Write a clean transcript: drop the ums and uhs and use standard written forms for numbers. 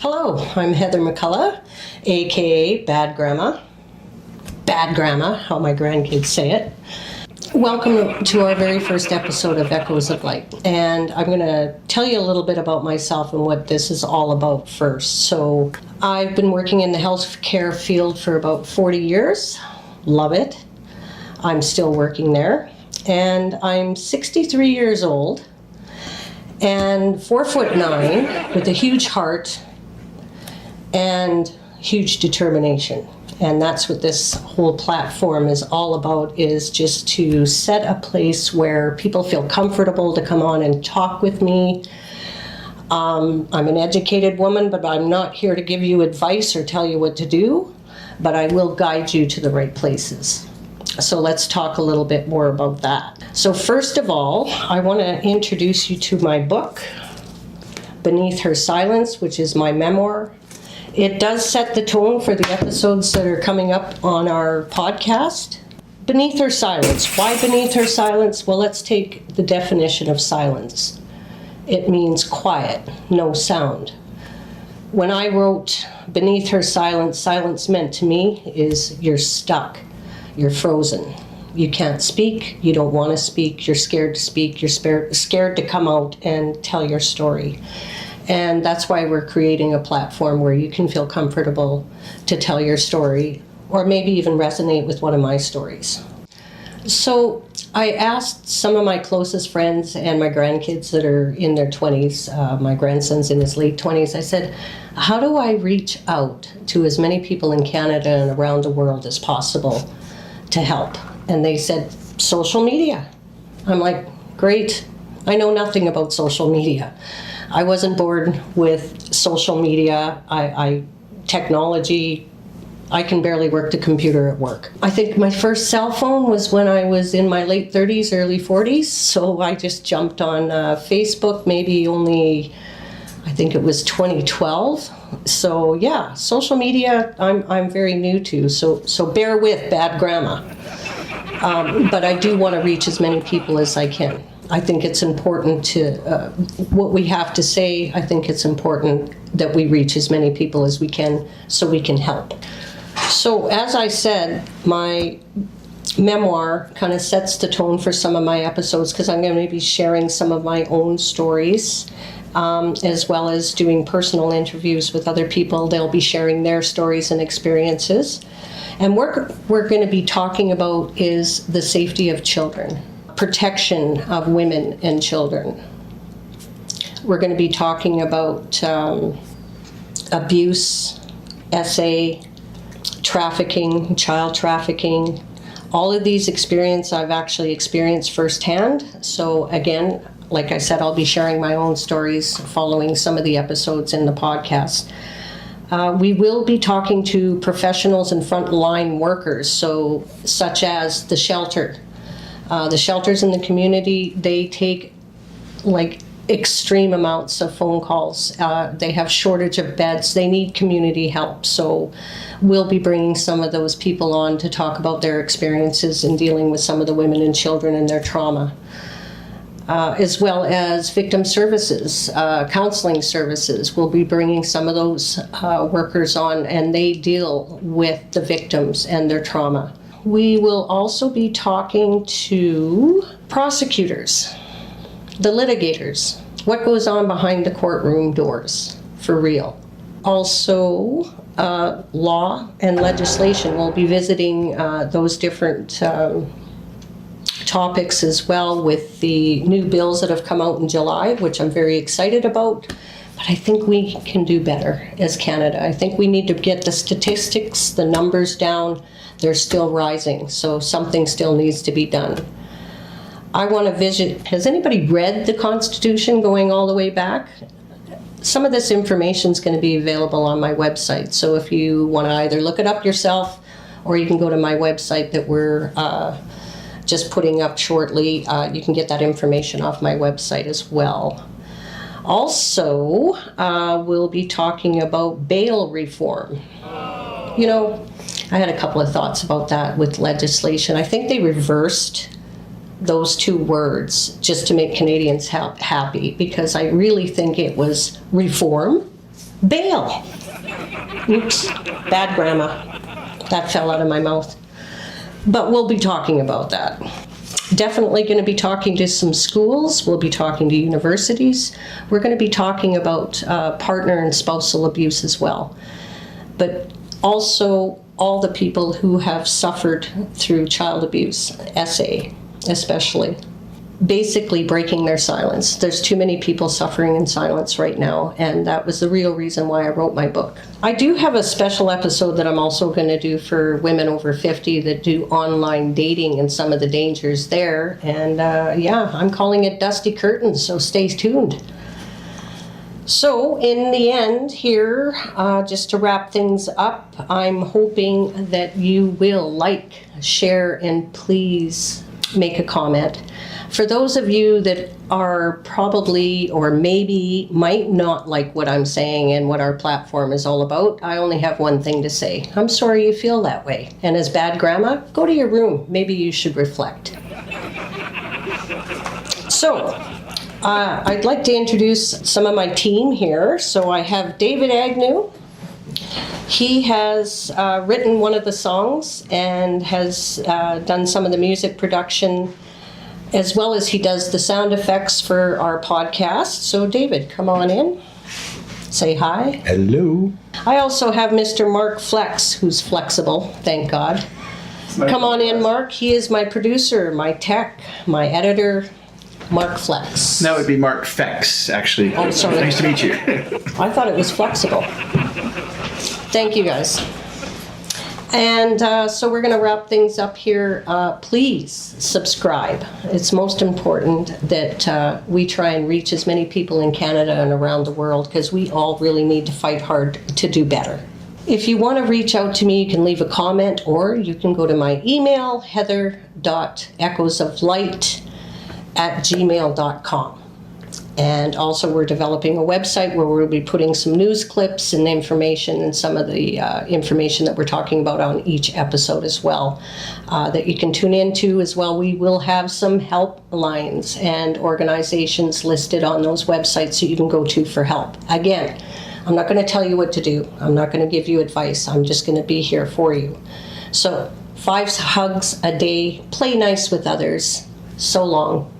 Hello, I'm Heather McCullough, aka Bad Grandma. Bad Grandma, how my grandkids say it. Welcome to our very first episode of Echoes of Light. And I'm going to tell you a little bit about myself and what this is all about first. So I've been working in the healthcare field for about 40 years. Love it. I'm still working there. And I'm 63 years old and 4'9" with a huge heart and huge determination. And that's what this whole platform is all about, is just to set a place where people feel comfortable to come on and talk with me. I'm an educated woman, but I'm not here to give you advice or tell you what to do, but I will guide you to the right places. So let's talk a little bit more about that. So first of all, I want to introduce you to my book, Beneath Her Silence, which is my memoir. It does set the tone for the episodes that are coming up on our podcast. Beneath Her Silence. Why beneath her silence? Well, let's take the definition of silence. It means quiet, no sound. When I wrote Beneath Her Silence, silence meant to me is you're stuck, you're frozen. You can't speak, you don't want to speak, you're scared to speak, you're scared to come out and tell your story. And that's why we're creating a platform where you can feel comfortable to tell your story, or maybe even resonate with one of my stories. So I asked some of my closest friends and my grandkids that are in their 20s, my grandson's in his late 20s, I said, how do I reach out to as many people in Canada and around the world as possible to help? And they said, social media. I'm like, great. I know nothing about social media. I wasn't born with social media. Technology, I can barely work the computer at work. I think my first cell phone was when I was in my late 30s, early 40s. So I just jumped on Facebook, maybe only, I think it was 2012. So yeah, social media, I'm very new to. So bear with, Bad Grandma. But I do want to reach as many people as I can. I think it's important to, what we have to say, I think it's important that we reach as many people as we can so we can help. So as I said, my memoir kind of sets the tone for some of my episodes because I'm going to be sharing some of my own stories, as well as doing personal interviews with other people. They'll be sharing their stories and experiences. And what we're going to be talking about is the safety of children. Protection of women and children. We're going to be talking about abuse, SA, trafficking, child trafficking. All of these experiences I've actually experienced firsthand. So again, like I said, I'll be sharing my own stories following some of the episodes in the podcast. We will be talking to professionals and frontline workers, so such as the shelter. The shelters in the community, they take like extreme amounts of phone calls. They have shortage of beds. They need community help. So we'll be bringing some of those people on to talk about their experiences in dealing with some of the women and children and their trauma. As well as victim services, counseling services. We'll be bringing some of those workers on, and they deal with the victims and their trauma. We will also be talking to prosecutors, the litigators, what goes on behind the courtroom doors, for real. Also, law and legislation. We'll be visiting those different topics as well with the new bills that have come out in July, which I'm very excited about. But I think we can do better as Canada. I think we need to get the statistics, the numbers down. They're still rising, so something still needs to be done. I want to visit, has anybody read the Constitution going all the way back? Some of this information is going to be available on my website, so if you want to either look it up yourself or you can go to my website that we're just putting up shortly. You can get that information off my website as well. Also, we'll be talking about bail reform. You know, I had a couple of thoughts about that with legislation. I think they reversed those two words just to make Canadians happy, because I really think it was reform bail. Oops, bad grammar. That fell out of my mouth. But we'll be talking about that. Definitely going to be talking to some schools. We'll be talking to universities. We're going to be talking about partner and spousal abuse as well. But also all the people who have suffered through child abuse, SA especially. Basically breaking their silence. There's too many people suffering in silence right now, and that was the real reason why I wrote my book. I do have a special episode that I'm also going to do for women over 50 that do online dating and some of the dangers there, and yeah, I'm calling it Dusty Curtains, so stay tuned. So in the end here, just to wrap things up, I'm hoping that you will like, share, and please make a comment. For those of you that are probably or maybe might not like what I'm saying and what our platform is all about, I only have one thing to say. I'm sorry you feel that way. And as bad grandma, go to your room. Maybe you should reflect. So, I'd like to introduce some of my team here. So I have David Agnew. He has written one of the songs and has done some of the music production, as well as he does the sound effects for our podcast. So David, come on in. Say hi. Hello. I also have Mr. Mark Flex, who's flexible, thank God. Come on in, Mark. He is my producer, my tech, my editor, Mark Flex. That would be Mark Fex, actually. Oh, sorry. Nice to meet you. I thought it was flexible. Thank you, guys. And so we're going to wrap things up here. Please subscribe. It's most important that we try and reach as many people in Canada and around the world, because we all really need to fight hard to do better. If you want to reach out to me, you can leave a comment, or you can go to my email, heather.echoesoflight@gmail.com. And also we're developing a website where we'll be putting some news clips and information and some of the information that we're talking about on each episode as well, that you can tune into as well. We will have some help lines and organizations listed on those websites that you can go to for help. Again, I'm not going to tell you what to do. I'm not going to give you advice. I'm just going to be here for you. So 5 hugs a day. Play nice with others. So long.